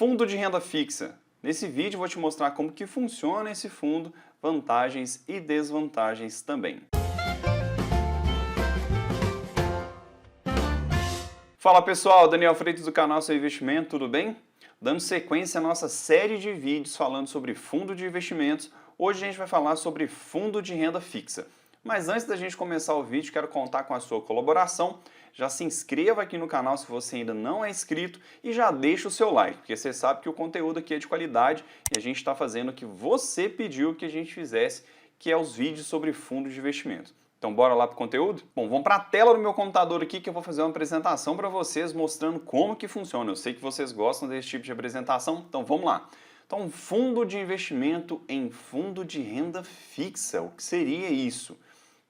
Fundo de renda fixa. Nesse vídeo eu vou te mostrar como que funciona esse fundo, vantagens e desvantagens também. Fala pessoal, Daniel Freitas do canal Seu Investimento, tudo bem? Dando sequência à nossa série de vídeos falando sobre fundo de investimentos, hoje a gente vai falar sobre fundo de renda fixa. Mas antes da gente começar o vídeo, quero contar com a sua colaboração. Já se inscreva aqui no canal se você ainda não é inscrito e já deixa o seu like, porque você sabe que o conteúdo aqui é de qualidade e a gente está fazendo o que você pediu que a gente fizesse, que é os vídeos sobre fundo de investimento. Então bora lá para o conteúdo? Bom, vamos para a tela do meu computador aqui que eu vou fazer uma apresentação para vocês mostrando como que funciona. Eu sei que vocês gostam desse tipo de apresentação, então vamos lá. Então, fundo de investimento em fundo de renda fixa, o que seria isso?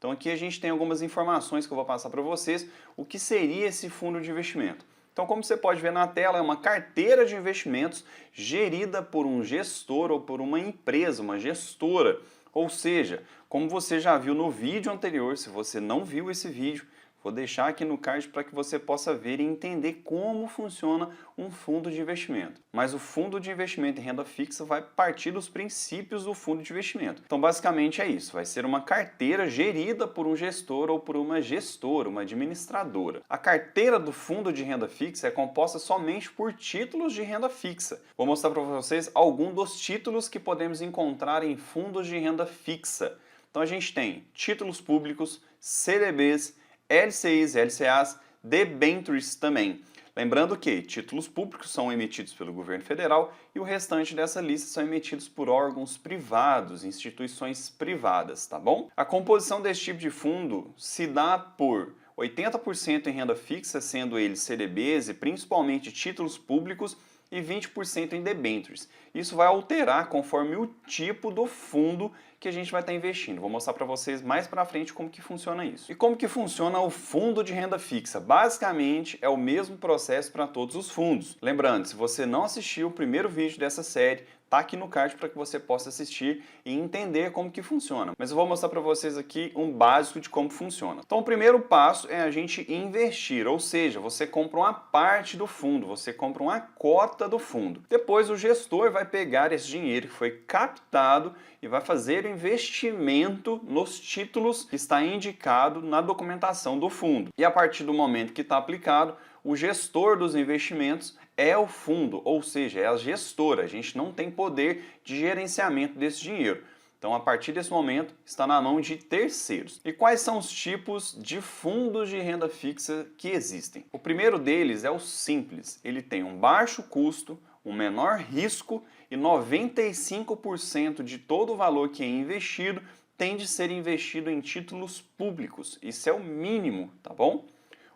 Então aqui a gente tem algumas informações que eu vou passar para vocês, o que seria esse fundo de investimento. Então como você pode ver na tela, é uma carteira de investimentos gerida por um gestor ou por uma empresa, uma gestora. Ou seja, como você já viu no vídeo anterior, se você não viu esse vídeo, vou deixar aqui no card para que você possa ver e entender como funciona um fundo de investimento. Mas o fundo de investimento em renda fixa vai partir dos princípios do fundo de investimento. Então basicamente é isso, vai ser uma carteira gerida por um gestor ou por uma gestora, uma administradora. A carteira do fundo de renda fixa é composta somente por títulos de renda fixa. Vou mostrar para vocês alguns dos títulos que podemos encontrar em fundos de renda fixa. Então a gente tem títulos públicos, CDBs, LCIs, LCAs, debentures também. Lembrando que títulos públicos são emitidos pelo governo federal e o restante dessa lista são emitidos por órgãos privados, instituições privadas, tá bom? A composição desse tipo de fundo se dá por 80% em renda fixa, sendo eles CDBs e principalmente títulos públicos, e 20% em debentures. Isso vai alterar conforme o tipo do fundo que a gente vai estar investindo. Vou mostrar para vocês mais para frente como que funciona isso. E como que funciona o fundo de renda fixa? Basicamente é o mesmo processo para todos os fundos. Lembrando, se você não assistiu o primeiro vídeo dessa série, tá aqui no card para que você possa assistir e entender como que funciona. Mas eu vou mostrar para vocês aqui um básico de como funciona. Então o primeiro passo é a gente investir, ou seja, você compra uma parte do fundo, você compra uma cota do fundo. Depois o gestor vai pegar esse dinheiro que foi captado e vai fazer o investimento nos títulos que está indicado na documentação do fundo. E a partir do momento que está aplicado, o gestor dos investimentos é o fundo, ou seja, é a gestora. A gente não tem poder de gerenciamento desse dinheiro. Então, a partir desse momento, está na mão de terceiros. E quais são os tipos de fundos de renda fixa que existem? O primeiro deles é o simples. Ele tem um baixo custo, um menor risco e 95% de todo o valor que é investido tem de ser investido em títulos públicos. Isso é o mínimo, tá bom?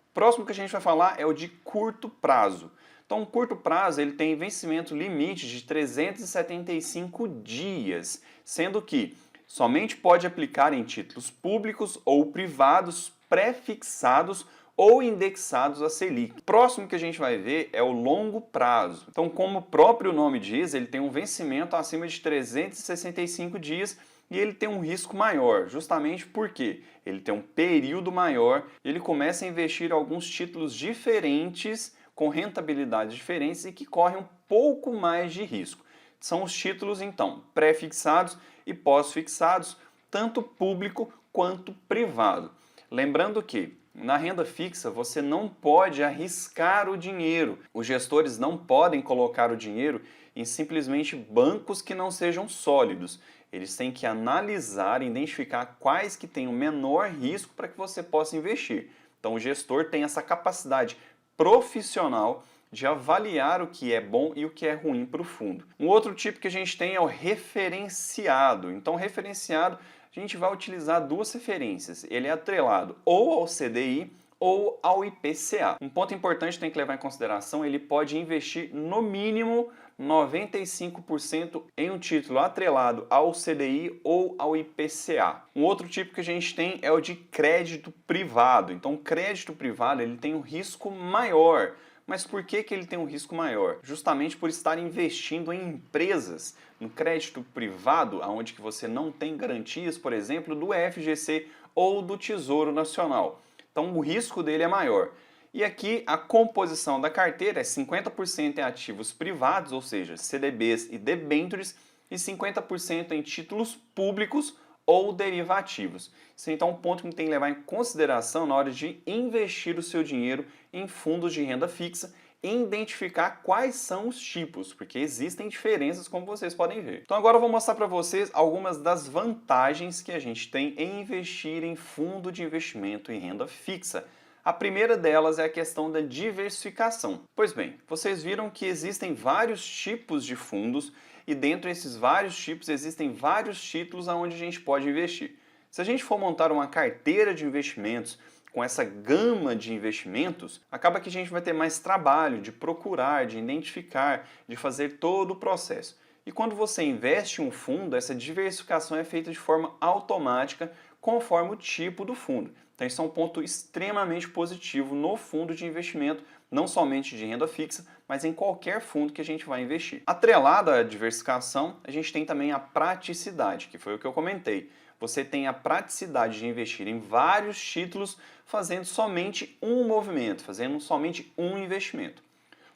O próximo que a gente vai falar é o de curto prazo. Então, o curto prazo ele tem vencimento limite de 375 dias, sendo que somente pode aplicar em títulos públicos ou privados pré-fixados ou indexados a Selic. O próximo que a gente vai ver é o longo prazo. Então, como o próprio nome diz, ele tem um vencimento acima de 365 dias e ele tem um risco maior, justamente porque ele tem um período maior, ele começa a investir em alguns títulos diferentes, com rentabilidades diferentes e que correm um pouco mais de risco. São os títulos, então, pré-fixados e pós-fixados, tanto público quanto privado. Lembrando que na renda fixa você não pode arriscar o dinheiro. Os gestores não podem colocar o dinheiro em simplesmente bancos que não sejam sólidos. Eles têm que analisar e identificar quais que têm o menor risco para que você possa investir. Então o gestor tem essa capacidade profissional de avaliar o que é bom e o que é ruim para o fundo. Um outro tipo que a gente tem é o referenciado. Então, referenciado, a gente vai utilizar duas referências. Ele é atrelado ou ao CDI ou ao IPCA. Um ponto importante que tem que levar em consideração, ele pode investir no mínimo 95% em um título atrelado ao CDI ou ao IPCA. Um outro tipo que a gente tem é o de crédito privado. Então, o crédito privado ele tem um risco maior. Mas por que ele tem um risco maior? Justamente por estar investindo em empresas. No crédito privado, onde que você não tem garantias, por exemplo, do FGC ou do Tesouro Nacional. Então, o risco dele é maior. E aqui a composição da carteira é 50% em ativos privados, ou seja, CDBs e debêntures, e 50% em títulos públicos ou derivativos. Isso então é um ponto que tem que levar em consideração na hora de investir o seu dinheiro em fundos de renda fixa e identificar quais são os tipos, porque existem diferenças, como vocês podem ver. Então agora eu vou mostrar para vocês algumas das vantagens que a gente tem em investir em fundo de investimento em renda fixa. A primeira delas é a questão da diversificação. Pois bem, vocês viram que existem vários tipos de fundos e dentro desses vários tipos existem vários títulos onde a gente pode investir. Se a gente for montar uma carteira de investimentos com essa gama de investimentos, acaba que a gente vai ter mais trabalho de procurar, de identificar, de fazer todo o processo. E quando você investe em um fundo, essa diversificação é feita de forma automática conforme o tipo do fundo. Então isso é um ponto extremamente positivo no fundo de investimento, não somente de renda fixa, mas em qualquer fundo que a gente vai investir. Atrelado à diversificação, a gente tem também a praticidade, que foi o que eu comentei. Você tem a praticidade de investir em vários títulos fazendo somente um movimento, fazendo somente um investimento.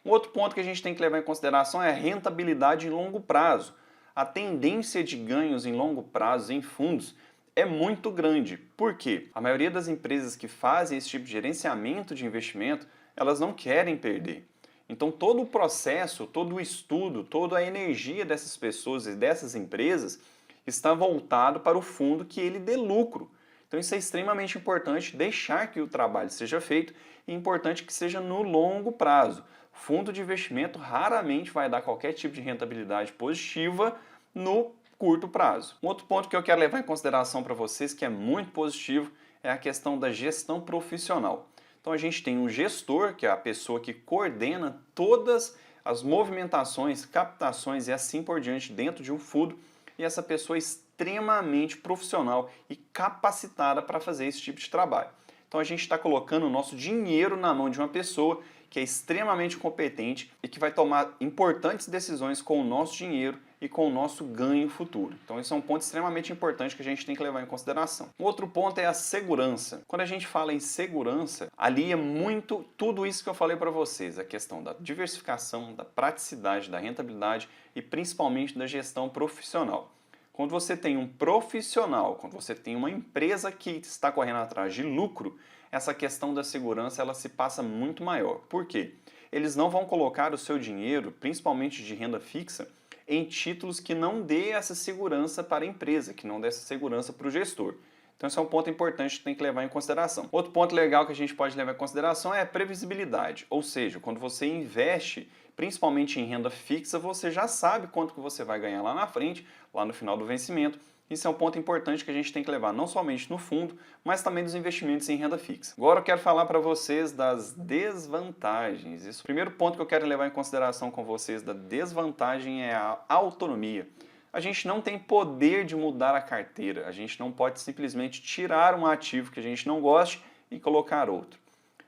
Um outro ponto que a gente tem que levar em consideração é a rentabilidade em longo prazo. A tendência de ganhos em longo prazo em fundos é muito grande. Por quê? A maioria das empresas que fazem esse tipo de gerenciamento de investimento, elas não querem perder. Então todo o processo, todo o estudo, toda a energia dessas pessoas e dessas empresas está voltado para o fundo que ele dê lucro. Então isso é extremamente importante, deixar que o trabalho seja feito e é importante que seja no longo prazo. Fundo de investimento raramente vai dar qualquer tipo de rentabilidade positiva no curto prazo. Um outro ponto que eu quero levar em consideração para vocês, que é muito positivo, é a questão da gestão profissional. Então a gente tem um gestor, que é a pessoa que coordena todas as movimentações, captações e assim por diante dentro de um fundo, e essa pessoa é extremamente profissional e capacitada para fazer esse tipo de trabalho. Então a gente está colocando o nosso dinheiro na mão de uma pessoa que é extremamente competente e que vai tomar importantes decisões com o nosso dinheiro e com o nosso ganho futuro. Então esse é um ponto extremamente importante que a gente tem que levar em consideração. Um outro ponto é a segurança. Quando a gente fala em segurança, ali é muito tudo isso que eu falei para vocês, a questão da diversificação, da praticidade, da rentabilidade e principalmente da gestão profissional. Quando você tem um profissional, quando você tem uma empresa que está correndo atrás de lucro, essa questão da segurança ela se passa muito maior. Por quê? Eles não vão colocar o seu dinheiro, principalmente de renda fixa, em títulos que não dê essa segurança para a empresa, que não dê essa segurança para o gestor. Então esse é um ponto importante que tem que levar em consideração. Outro ponto legal que a gente pode levar em consideração é a previsibilidade, ou seja, quando você investe principalmente em renda fixa, você já sabe quanto que você vai ganhar lá na frente, lá no final do vencimento. Isso é um ponto importante que a gente tem que levar não somente no fundo, mas também dos investimentos em renda fixa. Agora eu quero falar para vocês das desvantagens. O primeiro ponto que eu quero levar em consideração com vocês da desvantagem é a autonomia. A gente não tem poder de mudar a carteira, a gente não pode simplesmente tirar um ativo que a gente não goste e colocar outro.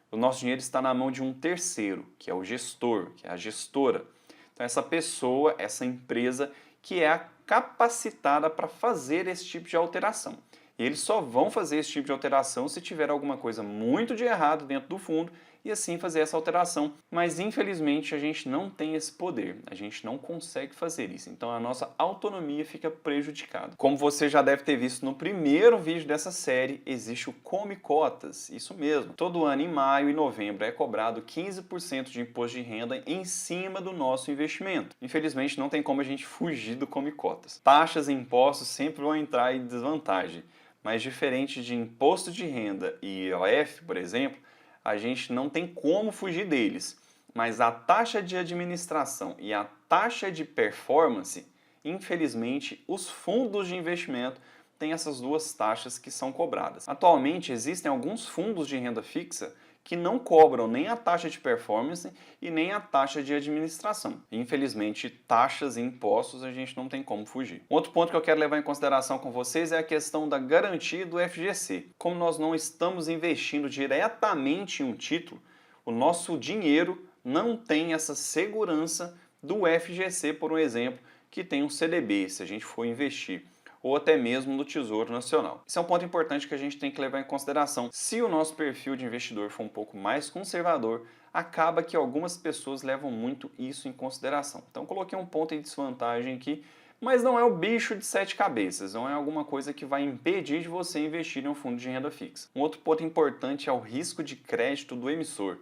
O nosso dinheiro está na mão de um terceiro, que é o gestor, que é a gestora. Então essa pessoa, essa empresa que é capacitada para fazer esse tipo de alteração. E eles só vão fazer esse tipo de alteração se tiver alguma coisa muito de errado dentro do fundo e assim fazer essa alteração. Mas infelizmente a gente não tem esse poder, a gente não consegue fazer isso. Então a nossa autonomia fica prejudicada. Como você já deve ter visto no primeiro vídeo dessa série, existe o Come Cotas, isso mesmo. Todo ano em maio e novembro é cobrado 15% de imposto de renda em cima do nosso investimento. Infelizmente não tem como a gente fugir do Come Cotas. Taxas e impostos sempre vão entrar em desvantagem. Mas diferente de imposto de renda e IOF, por exemplo, a gente não tem como fugir deles. Mas a taxa de administração e a taxa de performance, infelizmente, os fundos de investimento têm essas duas taxas que são cobradas. Atualmente existem alguns fundos de renda fixa que não cobram nem a taxa de performance e nem a taxa de administração. Infelizmente, taxas e impostos a gente não tem como fugir. Outro ponto que eu quero levar em consideração com vocês é a questão da garantia do FGC. Como nós não estamos investindo diretamente em um título, o nosso dinheiro não tem essa segurança do FGC, por um exemplo, que tem um CDB, se a gente for investir ou até mesmo no Tesouro Nacional. Isso é um ponto importante que a gente tem que levar em consideração. Se o nosso perfil de investidor for um pouco mais conservador, acaba que algumas pessoas levam muito isso em consideração. Então coloquei um ponto de desvantagem aqui, mas não é o bicho de sete cabeças, não é alguma coisa que vai impedir de você investir em um fundo de renda fixa. Um outro ponto importante é o risco de crédito do emissor,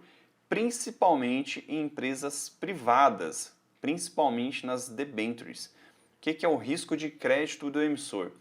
principalmente em empresas privadas, principalmente nas debentures. O que é o risco de crédito do emissor?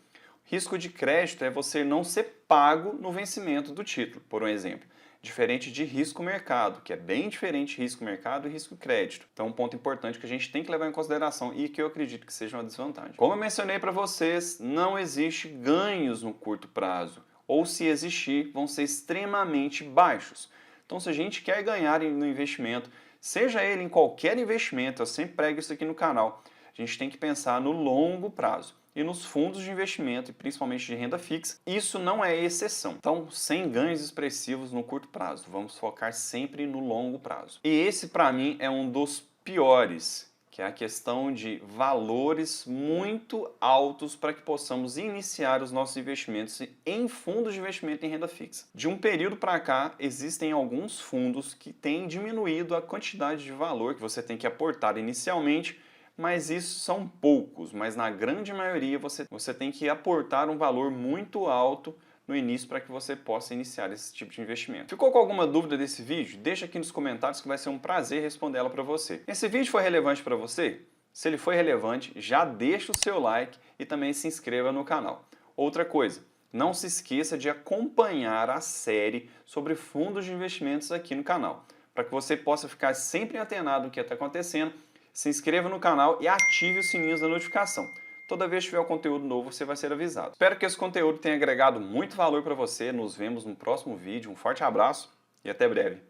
Risco de crédito é você não ser pago no vencimento do título, por um exemplo. Diferente de risco mercado, que é bem diferente de risco mercado e risco crédito. Então, um ponto importante que a gente tem que levar em consideração e que eu acredito que seja uma desvantagem. Como eu mencionei para vocês, não existe ganhos no curto prazo, ou se existir, vão ser extremamente baixos. Então, se a gente quer ganhar no investimento, seja ele em qualquer investimento, eu sempre prego isso aqui no canal, a gente tem que pensar no longo prazo. E nos fundos de investimento, e principalmente de renda fixa, isso não é exceção. Então, sem ganhos expressivos no curto prazo, vamos focar sempre no longo prazo. E esse, para mim, é um dos piores, que é a questão de valores muito altos para que possamos iniciar os nossos investimentos em fundos de investimento em renda fixa. De um período para cá, existem alguns fundos que têm diminuído a quantidade de valor que você tem que aportar inicialmente, mas isso são poucos, mas na grande maioria você tem que aportar um valor muito alto no início para que você possa iniciar esse tipo de investimento. Ficou com alguma dúvida desse vídeo? Deixa aqui nos comentários que vai ser um prazer responder ela para você. Esse vídeo foi relevante para você? Se ele foi relevante, já deixa o seu like e também se inscreva no canal. Outra coisa, não se esqueça de acompanhar a série sobre fundos de investimentos aqui no canal, para que você possa ficar sempre antenado no que está acontecendo. Se inscreva no canal e ative os sininhos da notificação. Toda vez que tiver um conteúdo novo, você vai ser avisado. Espero que esse conteúdo tenha agregado muito valor para você. Nos vemos no próximo vídeo. Um forte abraço e até breve.